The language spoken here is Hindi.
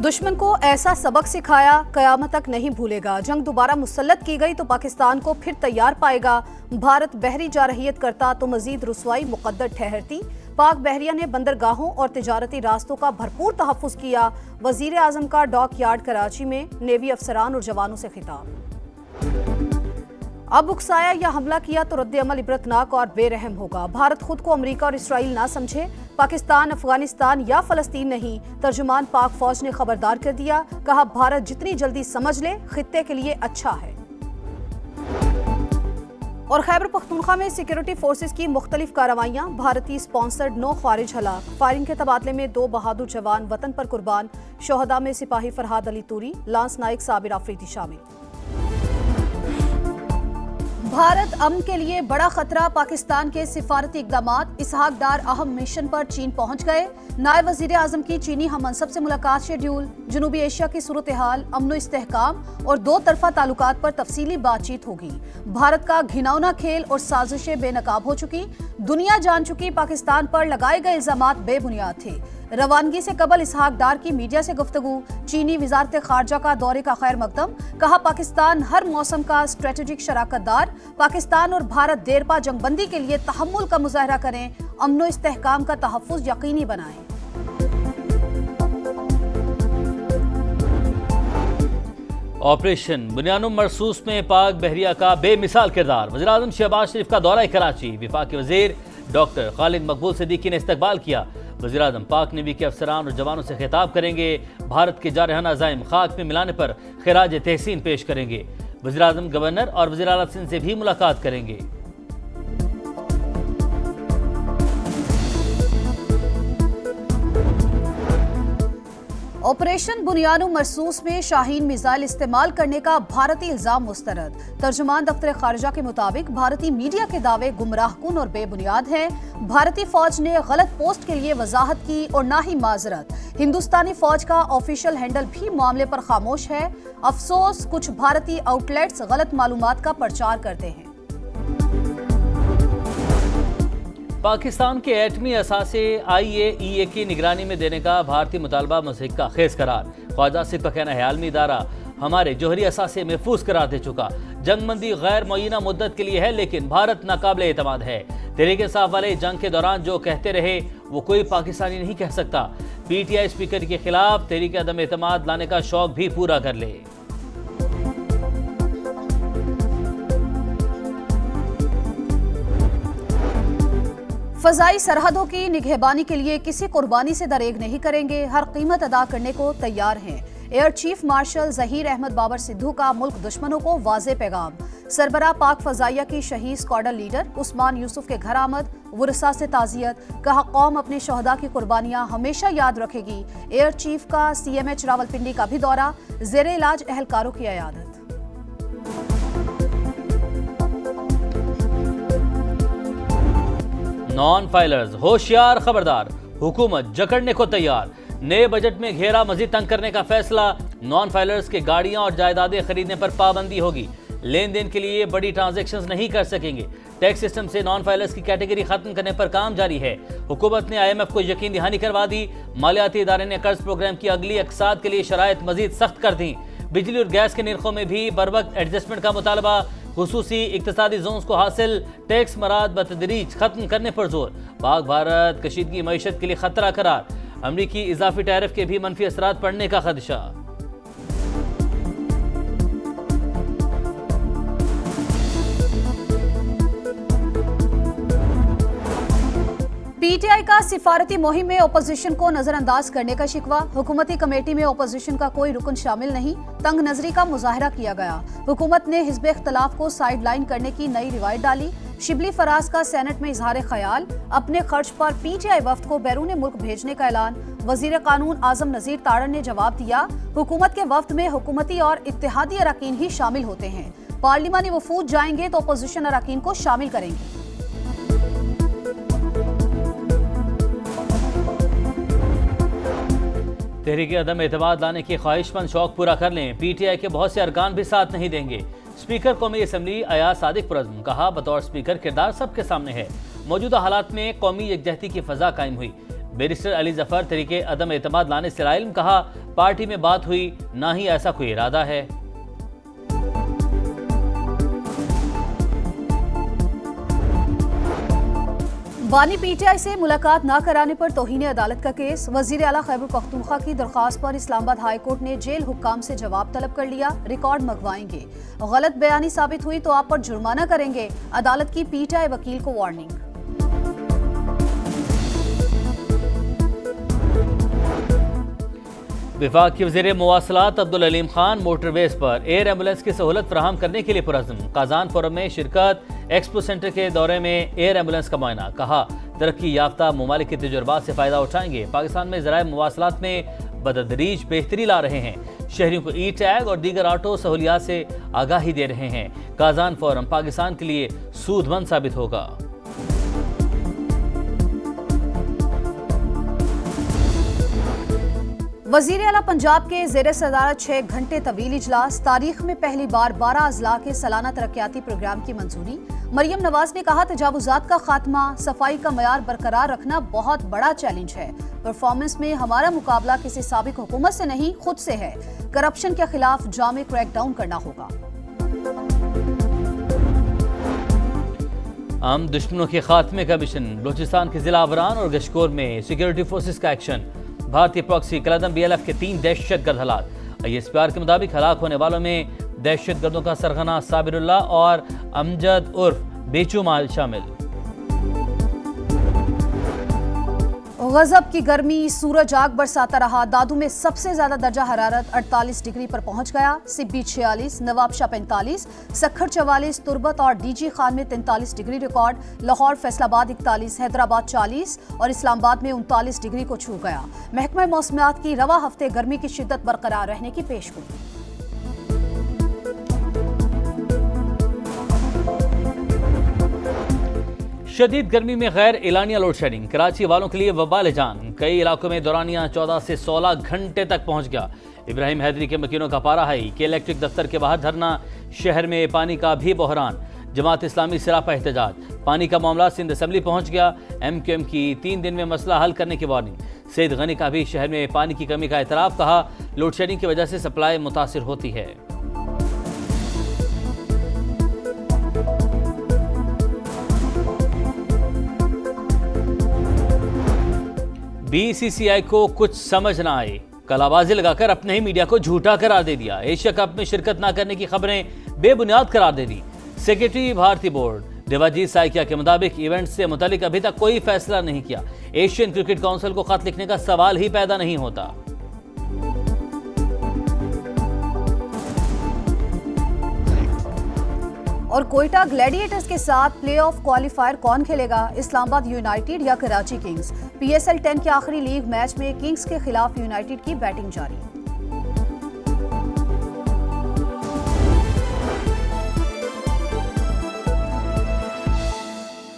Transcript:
दुश्मन को ऐसा सबक सिखाया कयामत तक नहीं भूलेगा। जंग दोबारा मुसल्लत की गई तो पाकिस्तान को फिर तैयार पाएगा। भारत बहरी जारहियत करता तो मजीद रुसवाई मुकद्दर ठहरती। पाक बहरिया ने बंदरगाहों और तिजारती रास्तों का भरपूर तहफ़्फ़ुज़ किया। वज़ीर आज़म का डॉक यार्ड कराची में नेवी अफसरान और जवानों से खिताब। अब उकसाया या हमला किया तो रद्द-ए-अमल इबरतनाक और बेरहम होगा। भारत खुद को अमरीका और इसराइल ना समझे। पाकिस्तान, अफगानिस्तान या फलस्तीन नहीं। तर्जुमान पाक फौज ने खबरदार कर दिया। कहा, भारत जितनी जल्दी समझ ले खित्ते के लिए अच्छा है। और खैबर पख्तूनख्वा में सिक्योरिटी फोर्सेस की मुख्तलिफ कार्रवाइयां। भारतीय स्पॉन्सर्ड 9 ख्वारिज हलाक। फायरिंग के तबादले में 2 बहादुर जवान वतन पर कुर्बान। शोहदा में सिपाही फरहाद अली तूरी, लांस नाइक साबिर आफरीदी शामिल। भारत अमन के लिए बड़ा खतरा। पाकिस्तान के सिफारती इक़दामात। इसहाक डार अहम मिशन पर चीन पहुंच गए। नायब वज़ीर आज़म की चीनी हममनसब से मुलाकात शेड्यूल। जनूबी एशिया की सूरत हाल, अमन इस्तेहकाम और 2 तरफ़ा ताल्लुकात पर तफसीली बातचीत होगी। भारत का घिनौना खेल और साजिशें बेनकाब हो चुकी। दुनिया जान चुकी पाकिस्तान पर लगाए गए इल्ज़ामात बेबुनियाद थे। रवानगी से कबल इसहाक डार की मीडिया से गुफ्तगू। चीनी वज़ारत खारजा का दौरे का खैर मकदम। कहा, पाकिस्तान हर मौसम का स्ट्रेटेजिक शराकतदार। पाकिस्तान और भारत देरपा जंगबंदी के लिए तहम्मुल का मुजाहरा करें। अमन इस्तेहकाम का तहफ़्फ़ुज़ यकीनी बनाएं। ऑपरेशन बुनियानुम मरसूस में पाक बहरिया का बेमिसाल किरदार। वज़ीर आज़म शहबाज शरीफ का दौरा कराची। वफाकी वज़ीर डॉक्टर खालिद मकबूल सिद्दीकी ने इस्तकबाल किया। वज़ीर आज़म पाक नेवी के अफसरान और जवानों से खिताब करेंगे। भारत के जारहाना अज़ाइम खाक में मिलाने पर खिराज तहसीन पेश करेंगे। वज़ीर आज़म गवर्नर और वज़ीर आला सिंध से भी मुलाकात करेंगे। ऑपरेशन बुनियानुम मरसूस में शाहीन मिसाइल इस्तेमाल करने का भारतीय इल्जाम मुस्तरद। तर्जुमान दफ्तर खारजा के मुताबिक भारतीय मीडिया के दावे गुमराहकुन और बेबुनियाद हैं। भारतीय फौज ने गलत पोस्ट के लिए वजाहत की और ना ही माजरत। हिंदुस्तानी फौज का ऑफिशियल हैंडल भी मामले पर खामोश है। अफसोस, कुछ भारतीय आउटलेट्स गलत मालूमात का प्रचार करते हैं। पाकिस्तान के एटमी असासे IAEA की निगरानी में देने का भारतीय मुतालबा मुस्तहिक्का खेज करार। ख्वाजा आसिफ का कहना है, आलमी इदारा हमारे जोहरी असासे महफूज करार दे चुका। जंगबंदी गैर मुअय्यना मुद्दत के लिए है, लेकिन भारत नाकाबिल एतमाद है। तहरीक इंसाफ वाले जंग के दौरान जो कहते रहे वो कोई पाकिस्तानी नहीं कह सकता। PTI स्पीकर के खिलाफ तहरीक अदम एतमाद लाने का शौक भी पूरा कर ले। फजाई सरहदों की निगहबानी के लिए किसी कुर्बानी से दरेग नहीं करेंगे। हर कीमत अदा करने को तैयार हैं। Air chief marshal Zaheer Ahmed Babar Sidhu का मुल्क दुश्मनों को वाज़े पैगाम। सरबराह पाक फजाइया की शहीद स्क्वाड्रन लीडर उस्मान यूसुफ के घर आमद। वुरसा से ताज़ियत। कहा, कौम अपने शहदा की कुर्बानियां हमेशा याद रखेगी। एयर चीफ का CMH रावलपिंडी का भी दौरा। ज़ेरे इलाज एहलकारों की इयादत। नॉन फाइलर्स होशियार, खबरदार, हुकूमत जकड़ने को तैयार। नए बजट में घेरा मजीद तंग करने का फैसला। नॉन फाइलर्स के गाड़ियां और जायदादें खरीदने पर पाबंदी होगी। लेन देन के लिए बड़ी ट्रांजैक्शंस नहीं कर सकेंगे। टैक्स सिस्टम से नॉन फाइलर्स की कैटेगरी खत्म करने पर काम जारी है। हुकूमत ने IMF को यकीन दहानी करवा दी। मालियाती इदारे ने कर्ज प्रोग्राम की अगली अकसाद के लिए शराइत मजीद सख्त कर दी। बिजली और गैस के निर्खों में भी बर वक्त एडजस्टमेंट का मुतालबा। खुसूसी इक्तिसादी जोन्स को हासिल टैक्स मराद बतदरीज खत्म करने पर जोर। पाक भारत कशीदगी मईशत के लिए खतरा करार। अमरीकी इजाफी टैरिफ के भी मनफी असरात पड़ने का खदशा। PTI का सिफारती मुहिम में ओपोजिशन को नजरअंदाज करने का शिकवा। हुकूमती कमेटी में ओपोजिशन का कोई रुकन शामिल नहीं। तंग नजरी का मुजाहरा किया गया। हुकूमत ने हिज़्ब इख्तलाफ को साइड लाइन करने की नई रिवायत डाली। शिबली फराज का सेनेट में इजहार ख्याल। अपने खर्च पर PTI वफ्द को बैरून मुल्क भेजने का ऐलान। वजीर कानून आजम नजीर तारड़ ने जवाब दिया, हुकूमत के वफ्द में हुकूमती और इत्तेहादी अरकान ही शामिल होते हैं। पार्लिमानी वफूद जाएंगे तो अपोजिशन अरकान को शामिल करेंगे। तहरीक अदम एतमाद लाने की ख्वाहिशमंद शौक पूरा कर लें। PTI के बहुत से अरकान भी साथ नहीं देंगे। स्पीकर कौमी असम्बली अयाज सादिक पुरज़्म, कहा, बतौर स्पीकर किरदार सबके सामने है। मौजूदा हालात में कौमी यकजहती की फ़ज़ा कायम हुई। बैरिस्टर अली जफर तरीके अदम एतमाद लाने से लाइल्म, कहा पार्टी में बात हुई, ना ही ऐसा कोई इरादा है। बानी पीटीआई से मुलाकात न कराने पर तौहीन अदालत का केस। वजीर आला खैबर पख्तूनख्वा की दरख्वास्त पर इस्लामाबाद हाई कोर्ट ने जेल हुक्काम से जवाब तलब कर लिया। रिकॉर्ड मंगवाएंगे, गलत बयानी साबित हुई तो आप पर जुर्माना करेंगे। अदालत की पीटीआई वकील को वार्निंग। विभाग के वज़ीर मुवासलात अब्दुल अलीम खान मोटरवेज पर एयर एम्बुलेंस की सहूलत फराहम करने के लिए पुरज़्म। काजान फोरम में शिरकत, एक्सपो सेंटर के दौरे में एयर एम्बुलेंस का मुआयना। कहा तरक्की याफ्ता ममालिक के तजुर्बात से फ़ायदा उठाएंगे। पाकिस्तान में ज़राए मुवासलात में बदतदरीज बेहतरी ला रहे हैं। शहरियों को ई टैग और दीगर ऑटो सहूलियात से आगाही दे रहे हैं। काजान फोरम पाकिस्तान के लिए सूदमंद साबित होगा। वजीर आला पंजाब के ज़ेर सदारत 6 घंटे तवील इजलास। तारीख में पहली बार 12 अजला के सालाना तरक्याती प्रोग्राम की मंजूरी। मरियम नवाज ने कहा तजावुजात का खात्मा, सफाई का मयार बरकरार रखना बहुत बड़ा चैलेंज है। परफॉर्मेंस में हमारा मुकाबला किसी साबिक हुकूमत से नहीं, खुद से है। करप्शन के खिलाफ जामे क्रैकडाउन करना होगा। आम दुश्मनों के खात्मे का मिशन। बलूचिस्तान के जिला आवरान और गशकोर में सिक्योरिटी फोर्सेस का एक्शन। भारतीय प्रॉक्सी कलदम BLF के 3 दहशतगर्द हलाक। ISPR के मुताबिक हलाक होने वालों में दहशतगर्दों का सरगना साबिरुल्लाह और अमजद उर्फ बेचुमाल शामिल। गजब की गर्मी, सूरज आग बरसाता रहा। दादू में सबसे ज्यादा दर्जा हरारत 48 डिग्री पर पहुंच गया। सिब्बी 46, नवाबशाह 45, सखर 44, तुर्बत और DG खान में 43 डिग्री रिकॉर्ड। लाहौर, फैसलाबाद 41, हैदराबाद 40 और इस्लामाबाद में 39 डिग्री को छू गया। महकमा मौसमियात की रवा हफ्ते गर्मी की शिद्दत बरकरार रहने की पेशगोई। शदीद गर्मी में गैर एलानिया लोड शेडिंग। कराची वालों के लिए वबाल जान। कई इलाकों में दौरानिया 14 से 16 घंटे तक पहुंच गया। इब्राहिम हैदरी के मकीनों का पारा हाई। के इलेक्ट्रिक दफ्तर के बाहर धरना। शहर में पानी का भी बहरान। जमात इस्लामी सरापा एहतजाज। पानी का मामला सिंध असम्बली पहुंच गया। MQM की 3 दिन में मसला हल करने की वार्निंग। सईद गनी का भी शहर में पानी की कमी का एतराफ़। कहा लोड शेडिंग की वजह से सप्लाई मुतासिर होती है। BCCI को कुछ समझ ना आए। कलाबाजी लगाकर अपने ही मीडिया को झूठा करार दे दिया। एशिया कप में शिरकत न करने की खबरें बेबुनियाद करार दे दी। सेक्रेटरी भारतीय बोर्ड देवाजीत साइकिया के मुताबिक इवेंट से मुतालिक अभी तक कोई फैसला नहीं किया। एशियन क्रिकेट काउंसिल को खत लिखने का सवाल ही पैदा नहीं होता। और कोयटा ग्लैडिएटर्स के साथ प्लेऑफ क्वालिफायर कौन खेलेगा? इस्लामाबाद यूनाइटेड या कराची किंग्स? PSL 10 के आखिरी लीग मैच में किंग्स के खिलाफ यूनाइटेड की बैटिंग जारी।